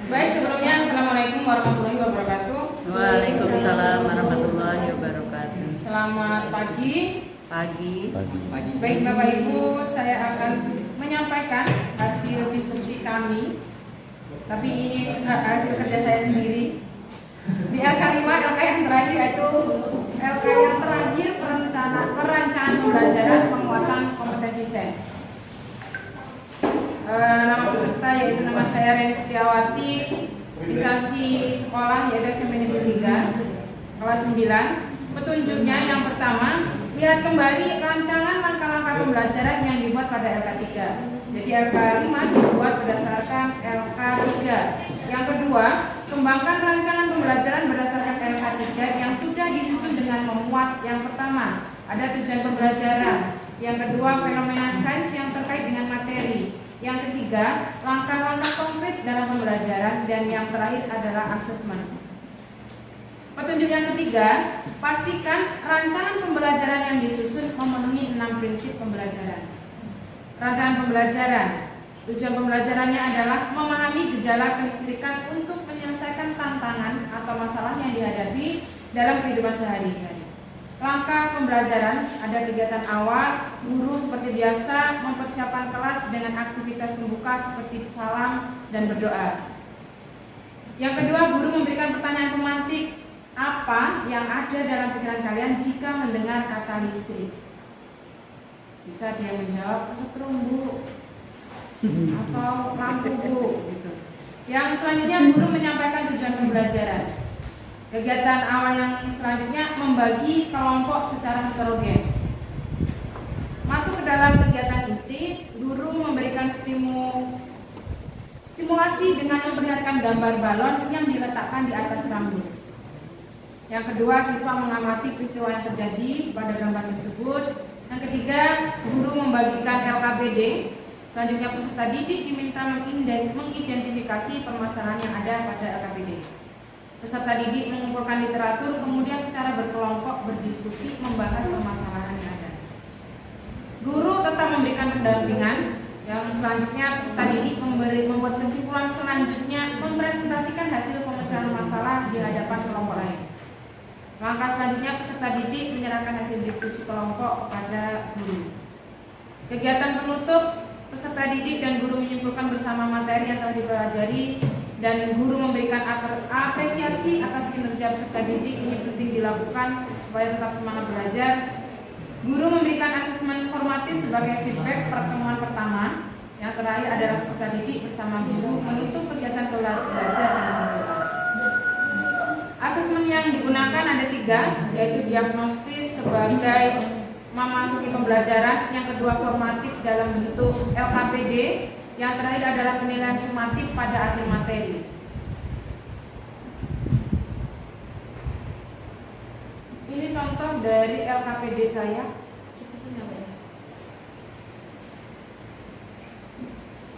Baik, sebelumnya Assalamualaikum warahmatullahi wabarakatuh. Waalaikumsalam warahmatullahi wabarakatuh. Selamat pagi. Pagi. Baik Bapak Ibu, saya akan menyampaikan hasil diskusi kami. Tapi ini hasil kerja saya sendiri. Di LK5, LK yang terakhir yaitu LK yang terakhir perencanaan pembelajaran penguatan kompetensi SEN. Nama peserta yaitu nama saya Reni Setiawati, instansi sekolah yaitu SMP Negeri 3, kelas 9. Petunjuknya yang pertama, lihat kembali rancangan langkah-langkah pembelajaran yang dibuat pada LK3. Jadi LK5 dibuat berdasarkan LK3. Yang kedua, kembangkan rancangan pembelajaran berdasarkan LK3 yang sudah disusun dengan memuat yang pertama, ada tujuan pembelajaran. Yang kedua, fenomena sains yang terkait dengan materi. Yang ketiga, langkah-langkah konkret dalam pembelajaran. Dan yang terakhir adalah asesmen. Petunjuk yang ketiga, pastikan rancangan pembelajaran yang disusun memenuhi 6 prinsip pembelajaran. Rancangan pembelajaran, tujuan pembelajarannya adalah memahami gejala kelistrikan untuk menyelesaikan tantangan atau masalah yang dihadapi dalam kehidupan sehari-hari. Langkah pembelajaran, ada kegiatan awal, guru seperti biasa mempersiapkan kelas dengan aktivitas pembuka seperti salam dan berdoa. Yang kedua, guru memberikan pertanyaan pemantik, apa yang ada dalam pikiran kalian jika mendengar kata listrik? Bisa dia menjawab kesetrum bu, atau lampu bu, gitu. Yang selanjutnya, guru menyampaikan tujuan pembelajaran. Kegiatan awal yang selanjutnya membagi kelompok secara heterogen. Masuk ke dalam kegiatan inti, guru memberikan stimulasi dengan memperlihatkan gambar balon yang diletakkan di atas rambut. Yang kedua, siswa mengamati peristiwa yang terjadi pada gambar tersebut. Yang ketiga, guru membagikan LKPD. Selanjutnya, peserta didik diminta mengidentifikasi permasalahan yang ada pada LKPD. Peserta didik mengumpulkan literatur, kemudian secara berkelompok berdiskusi membahas permasalahan yang ada. Guru tetap memberikan pendampingan. Yang selanjutnya, peserta didik membuat kesimpulan selanjutnya, mempresentasikan hasil pemecahan masalah di hadapan kelompok lain. Langkah selanjutnya, peserta didik menyerahkan hasil diskusi kelompok kepada guru. Kegiatan penutup, peserta didik dan guru menyimpulkan bersama materi yang telah dipelajari, dan guru memberikan apresiasi atas kinerja peserta didik. Ini penting dilakukan supaya tetap semangat belajar. Guru memberikan asesmen formatif sebagai feedback pertemuan pertama. Yang terakhir adalah peserta didik bersama guru menutup kegiatan belajar dan berdoa. Asesmen yang digunakan ada 3, yaitu diagnosis sebagai memasuki pembelajaran, yang kedua formatif dalam bentuk LKPD, yang terakhir adalah penilaian sumatif pada akhir materi. Ini contoh dari LKPD saya.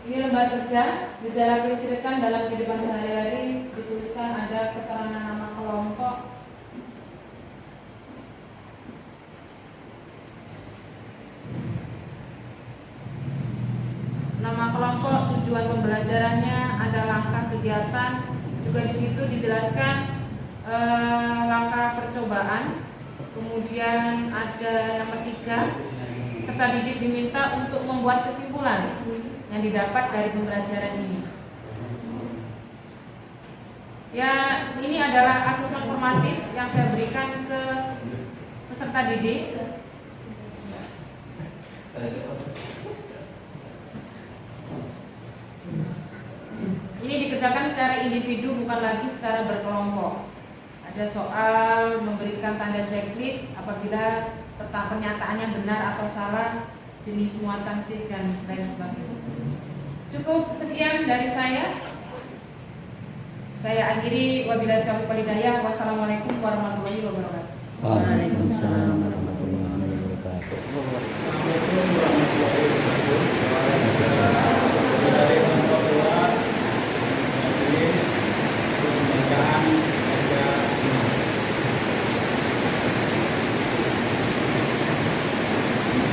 Ini lembar kerja, gejala kelistrikan dalam kehidupan sehari-hari, dituliskan ada keterangan nama kelompok, nama kelompok, tujuan pembelajarannya, ada langkah kegiatan, juga di situ dijelaskan langkah percobaan, kemudian ada yang ketiga, peserta didik diminta untuk membuat kesimpulan yang didapat dari pembelajaran ini. Ya, ini adalah asesmen formatif yang saya berikan ke peserta didik. Ini dikerjakan secara individu, bukan lagi secara berkelompok. Ada soal memberikan tanda checklist apabila pernyataannya benar atau salah, jenis muatan stick dan lain sebagainya. Cukup sekian dari saya. Saya akhiri, wabillahi taufiq wal hidayah. Wassalamualaikum warahmatullahi wabarakatuh. Waalaikumsalam warahmatullahi wabarakatuh.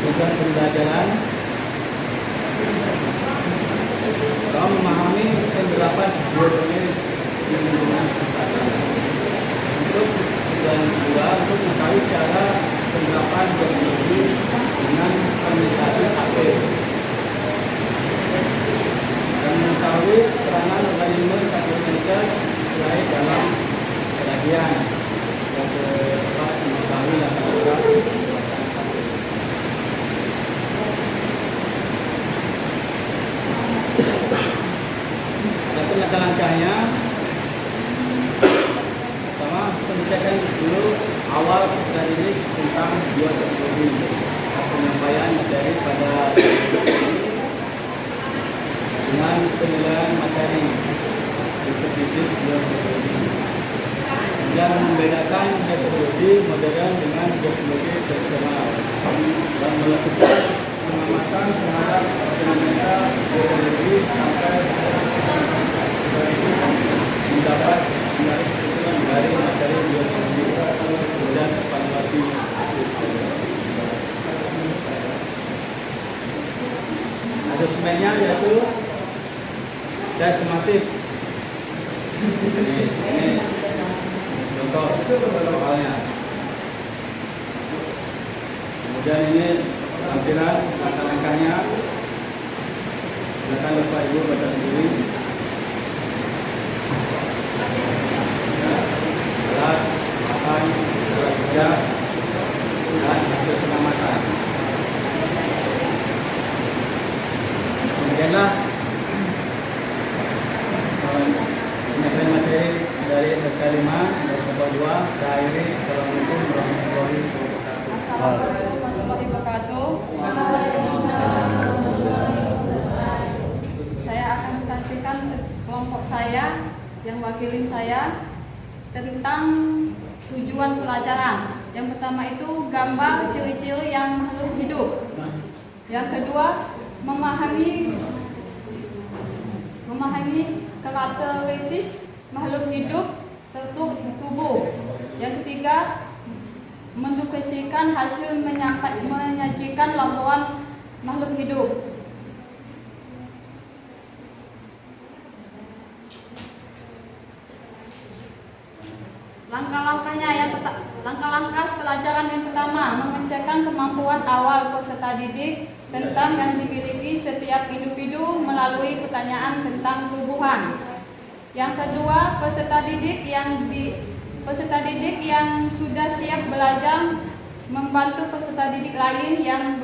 Tujuan pembelajaran dalam memahami penerapan geometri di lingkungan sekitar. Untuk tujuan kedua, untuk mengetahui cara penerapan teknologi dengan komunikasi HP dan mengetahui peranan organisme satelit mulai dalam kajian dan dapat mengetahui langkah-langkah pembuatan satelit. Adapun langkah-langkahnya, pertama pengecekan dulu awal dari tentang bioteknologi, penyampaian materi pada dengan penilaian materi fisik bioteknologi yang membedakan metodologi modern dengan teknologi tradisional dan melakukan pengamatan terhadap fenomena teknologi sampai mendapat menarik kesimpulan dari materi bioteknologi dan evaluasi. Asesmennya yaitu desmatif. Ini contoh soalnya. Kemudian ini tampilan langkah-langkahnya. Silakan Bapak Ibu baca sendiri. Alat, papan, alat kerja, dan hasil pengamatan. Kemudianlah penyampaian materi dari SK5 dan SK2 terakhir. Assalamualaikum warahmatullahi wabarakatuh. Assalamualaikum warahmatullahi wabarakatuh. Saya akan menyaksikan kelompok saya yang wakilin saya tentang tujuan pelajaran. Yang pertama itu gambar ciri-ciri yang makhluk hidup. Yang kedua, memahami karakteristik makhluk hidup serta tubuh. Yang ketiga, mendeskripsikan hasil menyajikan laporan makhluk hidup. Langkah-langkah pelajaran yang pertama, mengecekkan kemampuan awal peserta didik tentang yang dimiliki setiap individu melalui pertanyaan tentang tubuhan. Yang kedua, peserta didik yang sudah siap belajar membantu peserta didik lain yang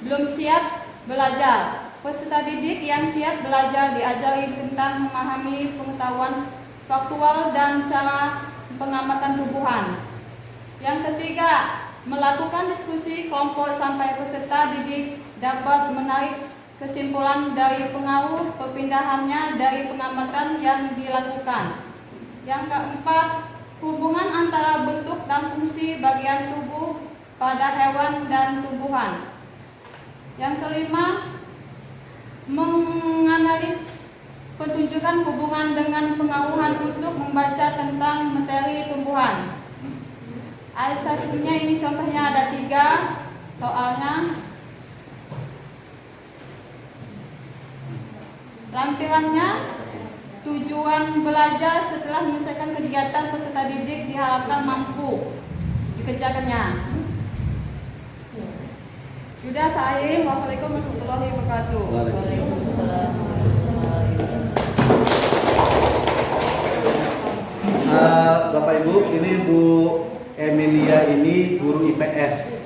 belum siap belajar. Peserta didik yang siap belajar diajari tentang memahami pengetahuan faktual dan cara pengamatan tubuhan. Yang ketiga, melakukan diskusi kelompok sampai peserta didik dapat menarik kesimpulan dari pengaruh perpindahannya dari pengamatan yang dilakukan. Yang keempat, hubungan antara bentuk dan fungsi bagian tubuh pada hewan dan tumbuhan. Yang kelima, menganalisis pertunjukan hubungan dengan pengaruhan untuk membaca tentang materi tumbuhan. Asasnya ini contohnya ada 3 soalnya. Lampirannya, tujuan belajar setelah menyelesaikan kegiatan peserta didik diharapkan mampu dikerjakannya. Sudah saya, wassalamualaikum warahmatullahi wabarakatuh. Waalaikumsalam. Bapak Ibu, ini Bu Emilia ini guru IPS.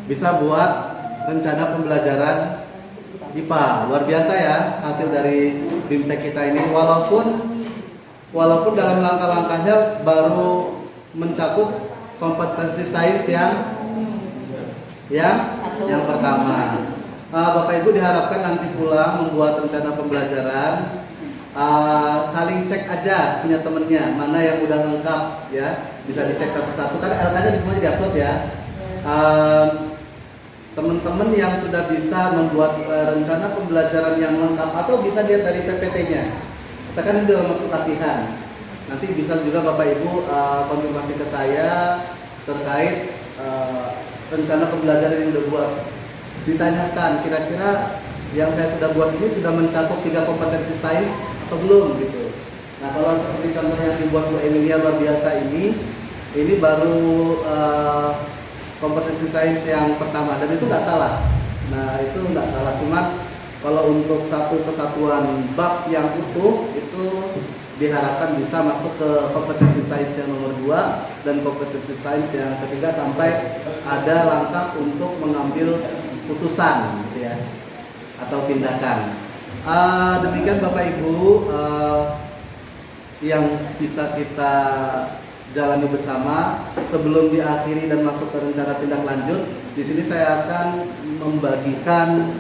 Bisa buat rencana pembelajaran IPA. Luar biasa ya hasil dari BIMTEK kita ini. Walaupun dalam langkah-langkahnya baru mencakup kompetensi sains yang pertama. Bapak Ibu diharapkan nanti pulang membuat rencana pembelajaran. Saling cek aja punya temennya mana yang udah lengkap ya, bisa dicek satu-satu kan LK-nya semuanya diupload ya. Teman-teman yang sudah bisa membuat rencana pembelajaran yang lengkap atau bisa lihat dari PPT-nya, kita kan ini dalam waktu latihan. Nanti bisa juga Bapak Ibu konfirmasi ke saya terkait rencana pembelajaran yang udah buat. Ditanyakan kira-kira yang saya sudah buat ini sudah mencakup 3 kompetensi sains atau belum gitu. Nah, kalau seperti contoh yang dibuat Bu Emilia luar biasa ini baru kompetensi sains yang pertama dan itu nggak salah. Nah, itu nggak salah, cuma kalau untuk satu kesatuan bab yang utuh itu diharapkan bisa masuk ke kompetensi sains yang nomor 2 dan kompetensi sains yang ketiga sampai ada langkah untuk mengambil putusan gitu ya, atau tindakan. Demikian Bapak Ibu yang bisa kita jalani bersama. Sebelum diakhiri dan masuk ke rencana tindak lanjut, di sini saya akan membagikan